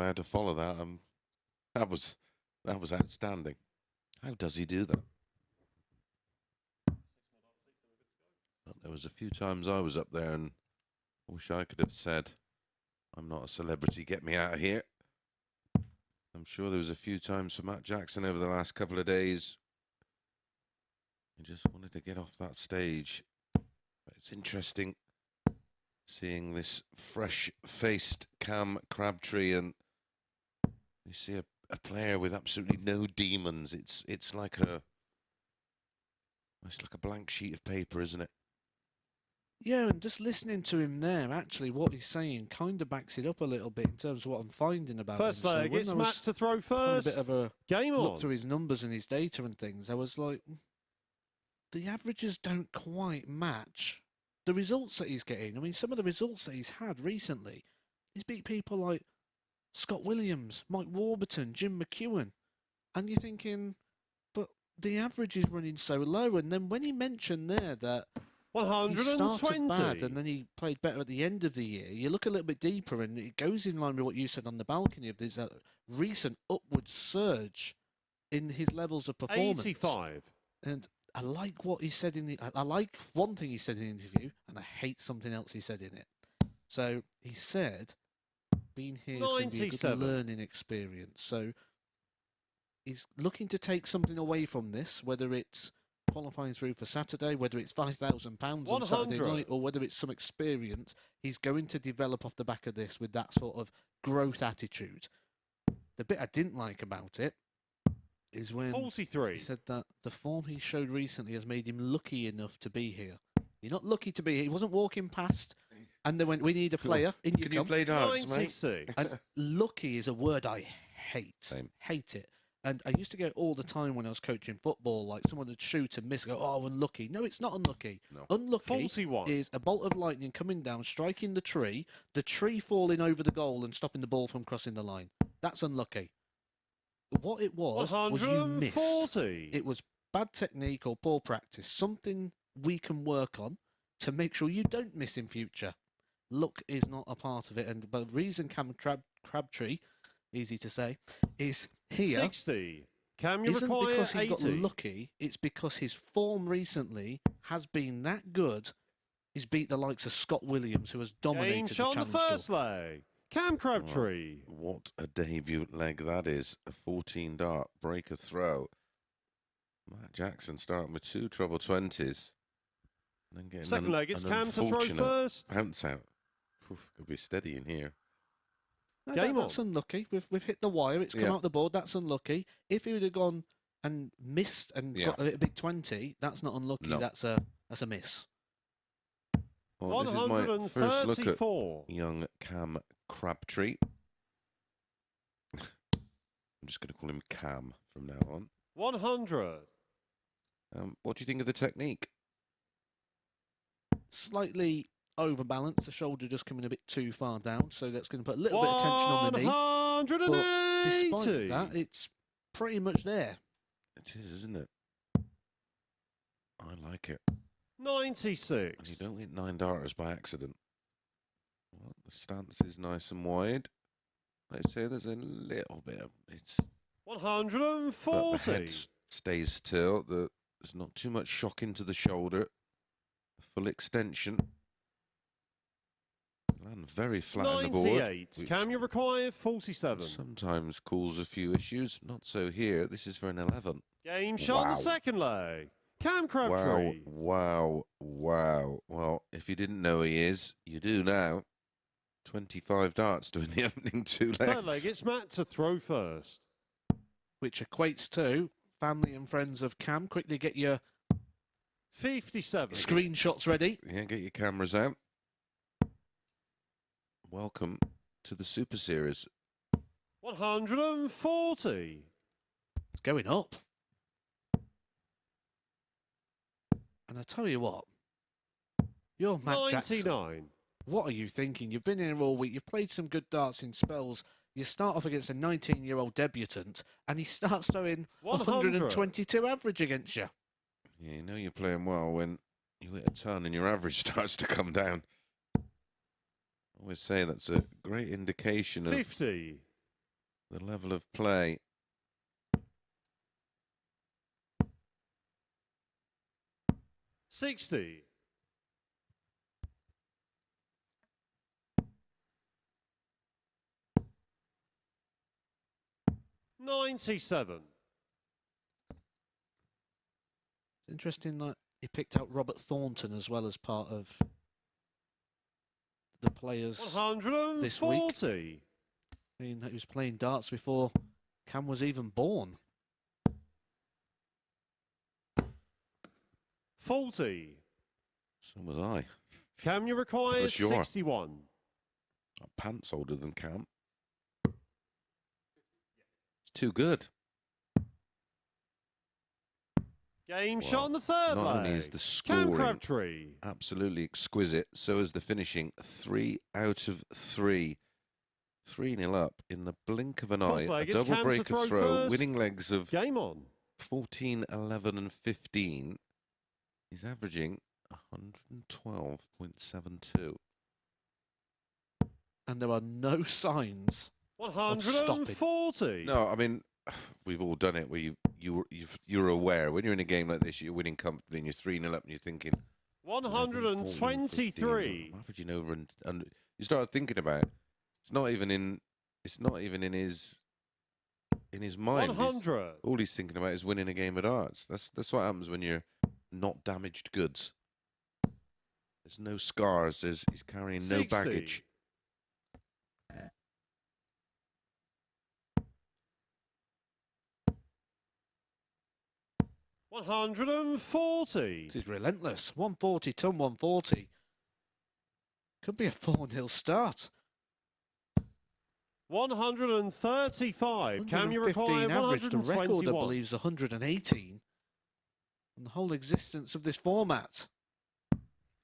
know how to follow that. That was outstanding. How does he do that? Well, there was a few times I was up there and I wish I could have said, I'm not a celebrity, get me out of here. I'm sure there was a few times for Matt Jackson over the last couple of days. He just wanted to get off that stage. But it's interesting seeing this fresh-faced Cam Crabtree, and you see a player with absolutely no demons. It's like a blank sheet of paper, isn't it? Yeah, and just listening to him there, actually, what he's saying kind of backs it up a little bit in terms of what I'm finding about first him. leg, it's Matt to throw first. A bit of a game on. Look through his numbers and his data and things. I was like, the averages don't quite match the results that he's getting. I mean, some of the results that he's had recently, he's beat people like Scott Williams, Mike Warburton, Jim McEwen, and you're thinking, but the average is running so low. And then when he mentioned there that 120. he started bad and then he played better at the end of the year, you look a little bit deeper and it goes in line with what you said on the balcony of this recent upward surge in his levels of performance. 85. And I like what he said I like one thing he said in the interview, and I hate something else he said in it. So he said, being here is going to be a good learning experience. So he's looking to take something away from this, whether it's qualifying through for Saturday, whether it's £5,000 on Saturday night, or whether it's some experience. He's going to develop off the back of this with that sort of growth attitude. The bit I didn't like about it is when 43. He said that the form he showed recently has made him lucky enough to be here. You're not lucky to be here. He wasn't walking past and they went, we need a player. In you Can you play darts, mate? And lucky is a word I hate. Same. Hate it. And I used to get all the time when I was coaching football, like someone would shoot and miss, go, oh, unlucky. No, it's not unlucky. No. Unlucky 41. is a bolt of lightning coming down, striking the tree falling over the goal and stopping the ball from crossing the line. That's unlucky. What it was you missed. It was bad technique or poor practice. Something we can work on to make sure you don't miss in future. Luck is not a part of it. And the reason Cam Crabtree, easy to say, is here 60. Cam, you isn't require because he 80. got lucky. It's because his form recently has been that good. He's beat the likes of Scott Williams, who has dominated the Challenge the first leg. Cam Crabtree. Oh, what a debut leg that is. A 14-dart breaker throw. Matt Jackson starting with 2 treble 20s. And then getting second leg, it's Cam to throw first. Bounce out. Could be steady in here. No, that's unlucky. We've hit the wire. It's come out the board. That's unlucky. If he would have gone and missed and got a big 20, that's not unlucky. No. That's a miss. Well, this is my first look at young Cam Crabtree. I'm just going to call him Cam from now on. 100. What do you think of the technique? Slightly overbalanced. The shoulder just coming a bit too far down, so that's going to put a little bit of tension on the knee. 180. But despite that, it's pretty much there. It is, isn't it? I like it. 96. And you don't hit 9 darters by accident. Well, the stance is nice and wide. I'd say there's a little bit of it's 140. But the head stays still. There's not too much shock into the shoulder. Full extension. Land very flat on the board. 98. Cam, you require 47. Sometimes cause a few issues. Not so here. This is for an 11. Game shot on the second leg. Cam Crabtree. Wow. Well, if you didn't know he is, you do now. 25 darts doing the opening 2 legs. Third leg, it's Matt to throw first. Which equates to family and friends of Cam. Quickly get your 57. Screenshots ready. Yeah, get your cameras out. Welcome to the Super Series. 140. It's going up. And I tell you what, you're Matt 99. Jackson. What are you thinking? You've been here all week. You've played some good darts in spells. You start off against a 19-year-old debutant, and he starts throwing 122 average against you. Yeah, you know you're playing well when you hit a ton and your average starts to come down. I always say that's a great indication of 50. the level of play. $60. 97. It's interesting that he picked out Robert Thornton as well as part of the players this week. 140. I mean, he was playing darts before Cam was even born. 40. So was I. Cam, you require For sure. 61. Pants older than Cam. It's too good. Game Well, shot on the third not leg. only is the Cam scoring Crabtree. absolutely exquisite, so is the finishing. 3 out of 3. 3-0 up in the blink of an eye. Fourth leg, A it's double Cam to breaker throw throw, first. winning legs of Game on. 14, 11 and 15. He's averaging 112.72. And there are no signs of stopping. 140. No, I mean, we've all done it where you're aware when you're in a game like this, you're winning comfortably and you're 3-0 up and you're thinking 123. I'm averaging over and you start thinking about it. It's not even in his mind. 100. All he's thinking about is winning a game of darts. That's what happens when you're not damaged goods. There's no scars. He's carrying no 60. baggage. $140. This is relentless. 140, ton 140. Could be a 4-0 start. 135. Cam, you require 115 average. The record, I 121. believe, is 118. And the whole existence of this format.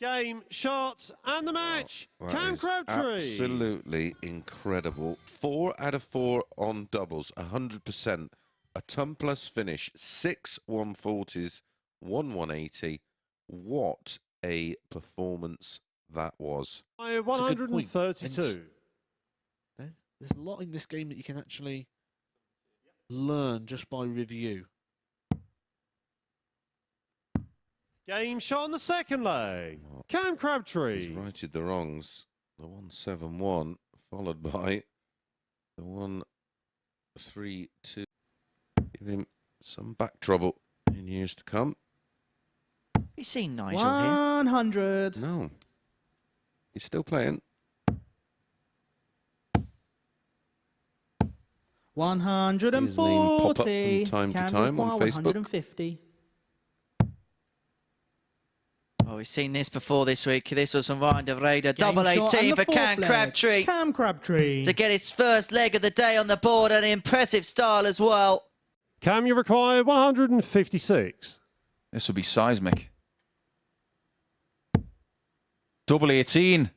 Game, shots, and the match. That Cam is Crabtree. absolutely incredible. 4 out of 4 on doubles, 100%. A ton plus finish, 6 140s, 1 180. What a performance that was. 132. There's a lot in this game that you can actually learn just by review. Game shot on the second leg. Cam He's Crabtree. righted the wrongs. The 171 followed by the 132. Give him some back trouble in years to come. You seen Nigel here? 100. No. He's still playing. 140. from time to Cam time on require Facebook. 150. Oh, we've seen this before this week. This was from Ryan de Raider. Game Double shot 18 and the for Cam fourth leg. Crabtree Cam Crabtree. to get his first leg of the day on the board, and an impressive style as well. Cam, you require 156. This will be seismic. Double 18.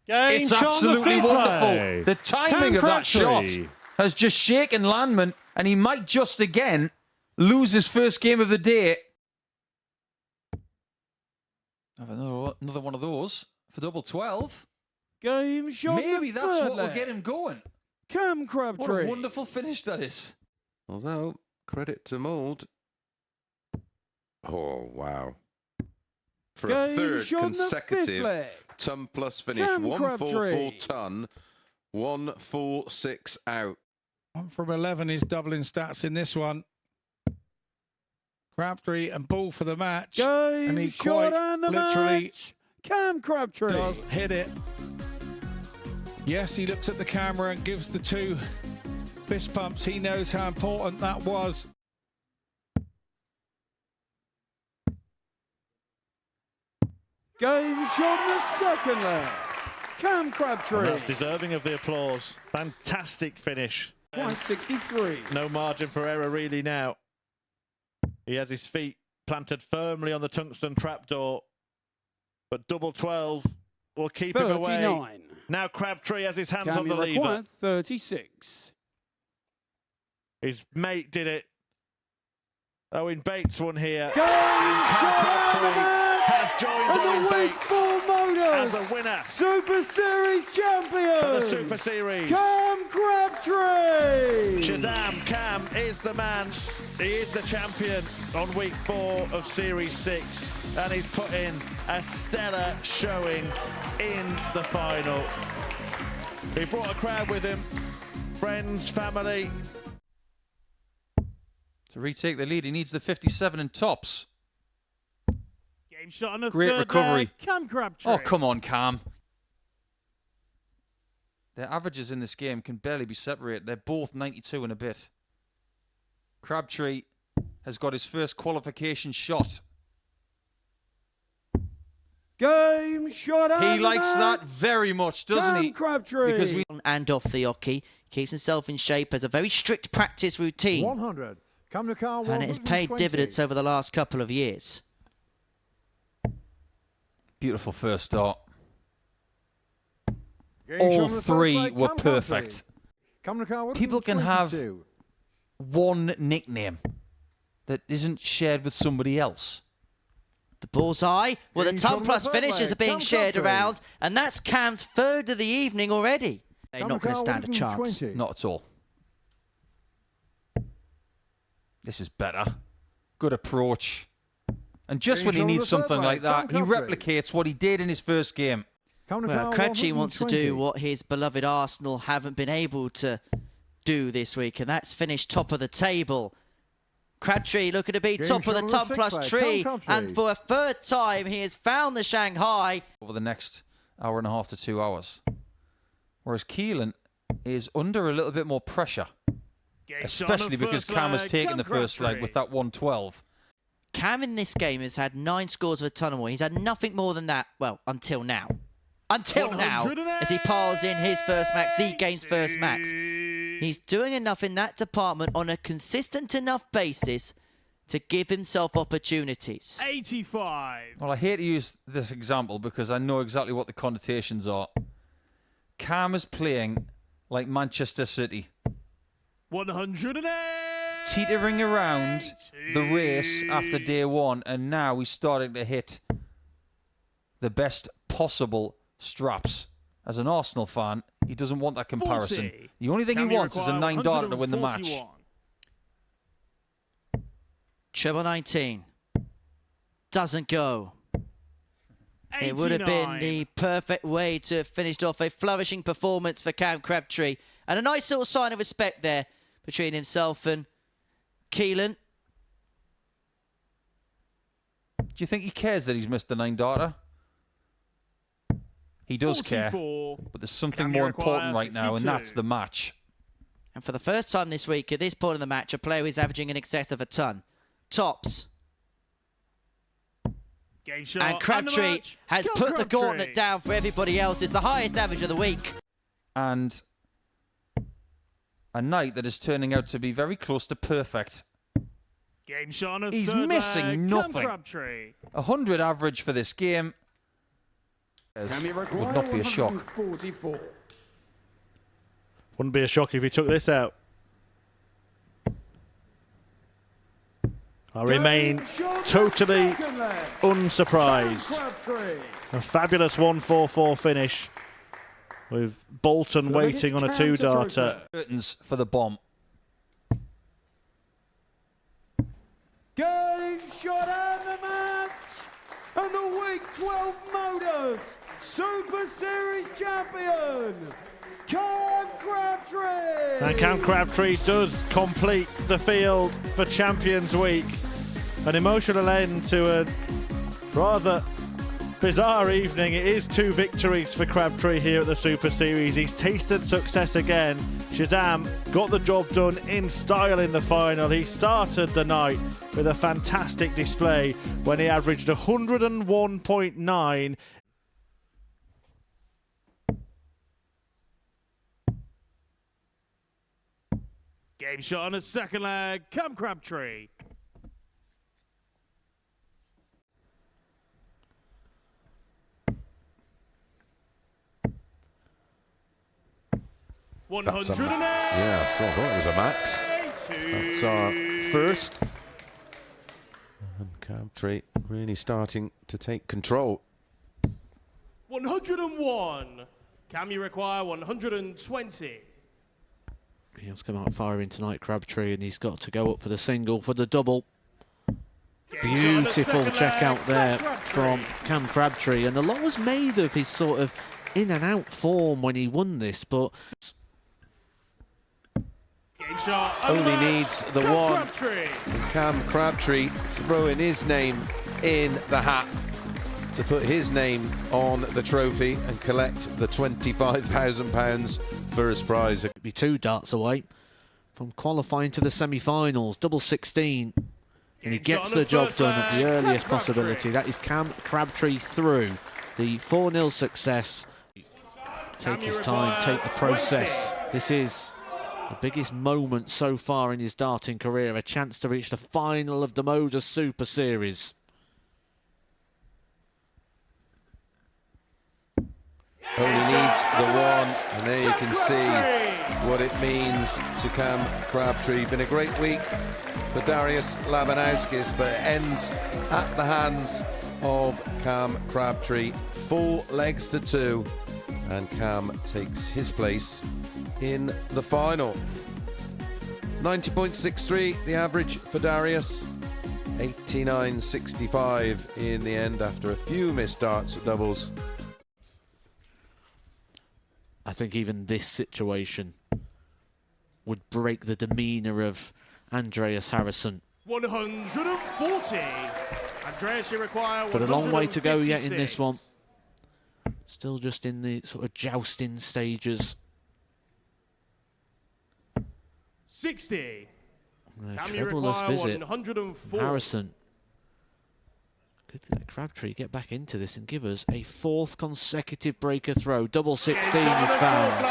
Game It's shot on the absolutely fifth wonderful. leg. The timing Cam of that shot Crabtree. has just shaken Landman, and he might just again lose his first game of the day. Have another one of those for double 12. Game shot. Maybe the that's third what will leg. get him going. Cam What Crabtree. a wonderful finish that is. Although, credit to Mould. Oh, wow. For a Game third shot on the fifth consecutive leg. ton plus finish. Cam 144 Crabtree. ton, 146 out. 1 from 11 is doubling stats in this one. Crabtree and Ball for the match. Game and he shot quite and the literally match. Cam Crabtree. does hit it. Yes, he looks at the camera and gives the 2 fist pumps. He knows how important that was. Game shot on the second leg. Cam Crabtree. And that's deserving of the applause. Fantastic finish. 163. No margin for error really now. He has his feet planted firmly on the tungsten trapdoor. But double 12 will keep him away. 39. Now Crabtree has his hands Cam on the lever. require 36. His mate did it. Owen Bates won here. Game Cam shot and the Crabtree match. has joined And Owen the week 4 MODUS as a winner Super Series champion for the Super Series. Cam Crabtree! Shazam, Cam is the man. He is the champion on week 4 of Series 6, and he's put in a stellar showing in the final. He brought a crowd with him, friends, family. To retake the lead, he needs the 57 in tops. Game shot on a Great third recovery. Cam Crabtree. Oh, come on, Cam. Their averages in this game can barely be separated. They're both 92 and a bit. Crabtree has got his first qualification shot. Game shot out He of likes the that match. very much, doesn't Cam he? Crabtree. Because we And off the hockey, keeps himself in shape, has a very strict practice routine, 100. Come to car and it has paid 120. dividends over the last couple of years. beautiful first start. Game All shot on the three first leg, were Cam Crabtree. perfect. Come to car People can have 122. one nickname that isn't shared with somebody else. The bullseye. Well, the Game ton shot on plus the third finishes leg, are being Cam shared Crabtree. around, and that's Cam's third of the evening already. They're Come not going to car stand a chance. 120. Not at all. This is better. Good approach. And just when he Game shot on needs the third something like leg, that, he Cam Crabtree. replicates what he did in his first game. Come to Well, car Crabtree wants to do 120. what his beloved Arsenal haven't been able to do this week, and that's finish top of the table. Crabtree looking to be Game top of shot the on the ton sixth plus leg, tree, Cam Crabtree. and for a third time he has found the Shanghai. Over the next hour and a half to 2 hours. Whereas Keelan is under a little bit more pressure. Game shot on Especially the because first Cam has leg, taken Cam the first leg Crabtree. with that 112. Cam in this game has had 9 scores of a ton or more. He's had nothing more than that, well, until now. Until now, as he piles in his first max, the game's first max. He's doing enough in that department on a consistent enough basis to give himself opportunities. 85. Well, I hate to use this example because I know exactly what the connotations are. Cam is playing like Manchester City, 108. teetering around the race after day one, and now he's starting to hit the best possible straps. As an Arsenal fan, he doesn't want that comparison. 40. The only thing Can he wants is a require 9-darter to win the match. 141. Treble 19 doesn't go. It would have been 89. the perfect way to have finished off a flourishing performance for Cam Crabtree. And a nice little sign of respect there between himself and Keelan. Do you think he cares that he's missed the 9-darter? He does care, 44. but there's something Can more you require important right now, and 52? that's the match. And for the first time this week, at this point in the match, a player is averaging in excess of a ton. Tops. Game shot And the Crabtree match, has Cam put the Crabtree. gauntlet down for everybody else. It's the highest average of the week. And a night that is turning out to be very close to perfect. Game shot on a He's third missing leg, Cam nothing. Crabtree. 100 average for this game. Would not be a shock. 144. Wouldn't be a shock if he took this out. I remain totally unsurprised. A fabulous 144 finish with Bolton waiting on a 2-darter. Curtains for the bomb. Game shot out of the match, and the Week 12 MODUS Super Series champion, Cam Crabtree. And Cam Crabtree does complete the field for Champions Week. An emotional end to a rather bizarre evening. It is 2 victories for Crabtree here at the Super Series. He's tasted success again. Shazam got the job done in style in the final. He started the night with a fantastic display when he averaged 101.9. Game shot on a second leg, Cam Crabtree. That's a 108. yeah, so I thought it was a max. That's our first. And Crabtree really starting to take control. 101. Cam, you require 120. He has come out firing tonight, Crabtree, and he's got to go up for the single, for the double. Beautiful check out there from Cam Crabtree, and a lot was made of his sort of in and out form when he won this, but only needs the one. Cam Crabtree throwing his name in the hat to put his name on the trophy and collect the £25,000 first prize. Be 2 darts away from qualifying to the semi-finals, double 16. And he gets the job done at the earliest possibility. That is Cam Crabtree through the 4-0 success. Take his time, take the process. This is the biggest moment so far in his darting career, a chance to reach the final of the MODUS Super Series. Only needs the one, and there you can see what it means to Cam Crabtree. Been a great week for Darius Labanowskis, but it ends at the hands of Cam Crabtree. 4 legs to 2, and Cam takes his place in the final. 90.63 the average for Darius, 89.65 in the end after a few missed darts at doubles. I think even this situation would break the demeanour of Andreas Harrison. 140. Andreas, you require 156. But a long way to go yet in this one. Still just in the sort of jousting stages. 60. Troubleless visit. Harrison. Could let Crabtree get back into this and give us a 4th consecutive breaker throw. Double 16 is found.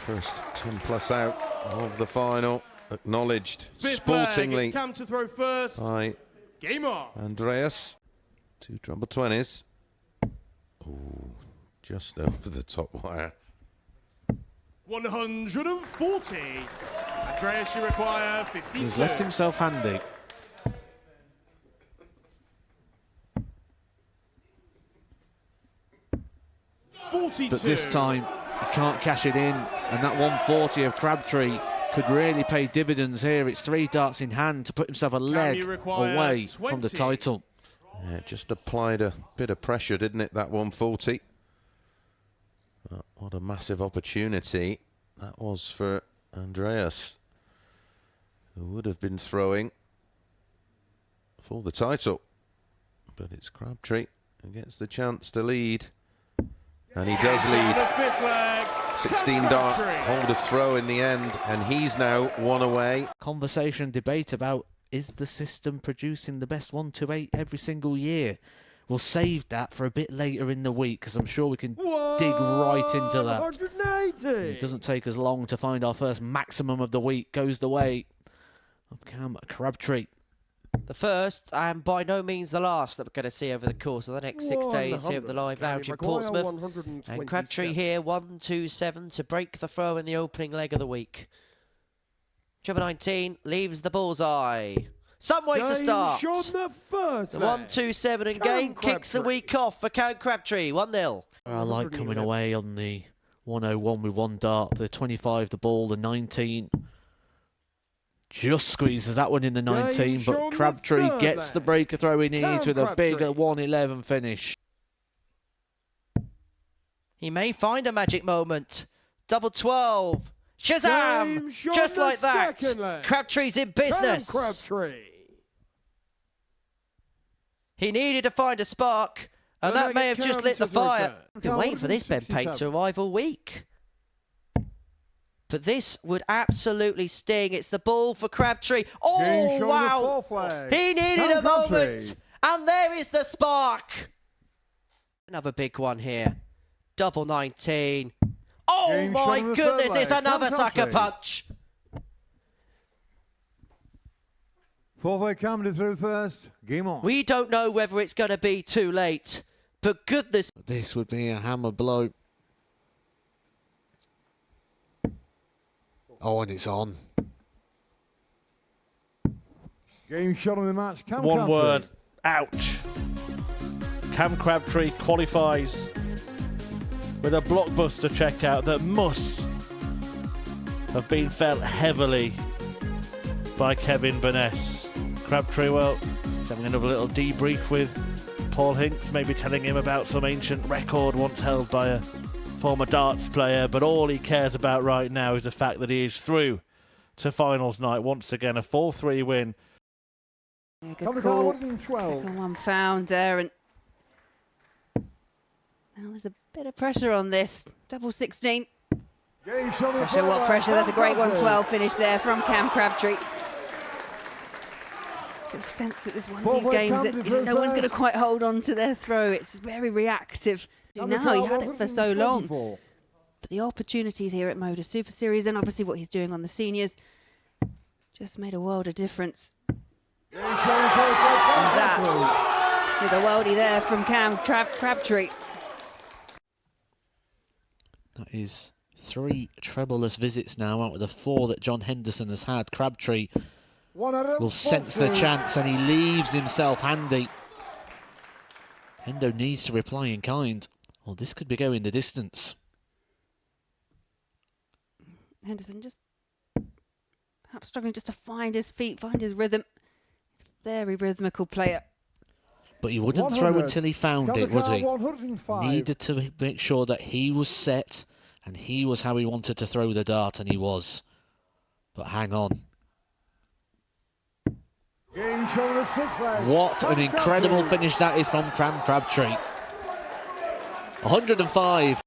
First 10+ out of the final, acknowledged 5th sportingly Cam to throw first. by Game on. Andreas. 2 treble 20s. Oh, just over the top wire. 140. Andreas, you require 52. He's left himself handy. But this time, he can't cash it in, and that 140 of Crabtree could really pay dividends here. It's 3 darts in hand to put himself a leg away from the title. Yeah, it just applied a bit of pressure, didn't it, that 140? What a massive opportunity that was for Andreas, who would have been throwing for the title. But it's Crabtree who gets the chance to lead. And he does lead. 16 dart hold of throw in the end, and he's now 1 away. Conversation, debate about, is the system producing the best 128 every single year? We'll save that for a bit later in the week, because I'm sure we can dig right into that. 180. It doesn't take us long to find our first maximum of the week. Goes the way of Cam Crabtree. The first, and by no means the last, that we're going to see over the course of the next 6 days here at the live lounge in Portsmouth. And Crabtree here, 127 to break the throw in the opening leg of the week. Treble 19 leaves the bullseye. Some way to start. The 127 and game kicks the week off for Cam Crabtree. 1-0. I like coming away on the 101 with 1 dart. The 25, the ball, the 19. Just squeezes that one in the 19, but Crabtree gets the breaker throw he needs with a big 111 finish. He may find a magic moment. Double 12. Shazam! Just like that. Crabtree's in business. He needed to find a spark, and that may have just lit the fire. Been waiting for this Ben Payne to arrive all week. But this would absolutely sting. It's the ball for Crabtree. Oh, wow. He needed a moment. And there is the spark. Another big one here. Double 19. Oh, my goodness. It's another sucker punch. 4-way Cam through first. Game on. We don't know whether it's going to be too late. But goodness. This would be a hammer blow. Oh, and it's on. Game shot of the match. Cam One Crabtree. word. Ouch. Cam Crabtree qualifies with a blockbuster checkout that must have been felt heavily by Kevin Burness. Crabtree, well, he's having another little debrief with Paul Hinks, maybe telling him about some ancient record once held by a former darts player, but all he cares about right now is the fact that he is through to finals night. Once again, a 4-3 win. Yeah, good call. Second one found there, and now there's a bit of pressure on this. Double 16. Pressure, what pressure? That's a great 1-12 finish there from Cam Crabtree. Good sense that there's one of these games that no one's going to quite hold on to their throw. It's very reactive. Now he had it for so long. But the opportunities here at MODUS Super Series, and obviously what he's doing on the seniors, just made a world of difference. And that with a worldie there from Cam Crabtree. That is 3 treble-less visits now out of the 4 that John Henderson has had. Crabtree will sense the chance and he leaves himself handy. Hendo needs to reply in kind. Well, this could be going the distance. Henderson just perhaps struggling just to find his feet, find his rhythm. He's a very rhythmical player. But he wouldn't throw until he found it, would he? Needed to make sure that he was set and he was how he wanted to throw the dart, and he was. But hang on. What an incredible finish that is from Cam Crabtree. 105.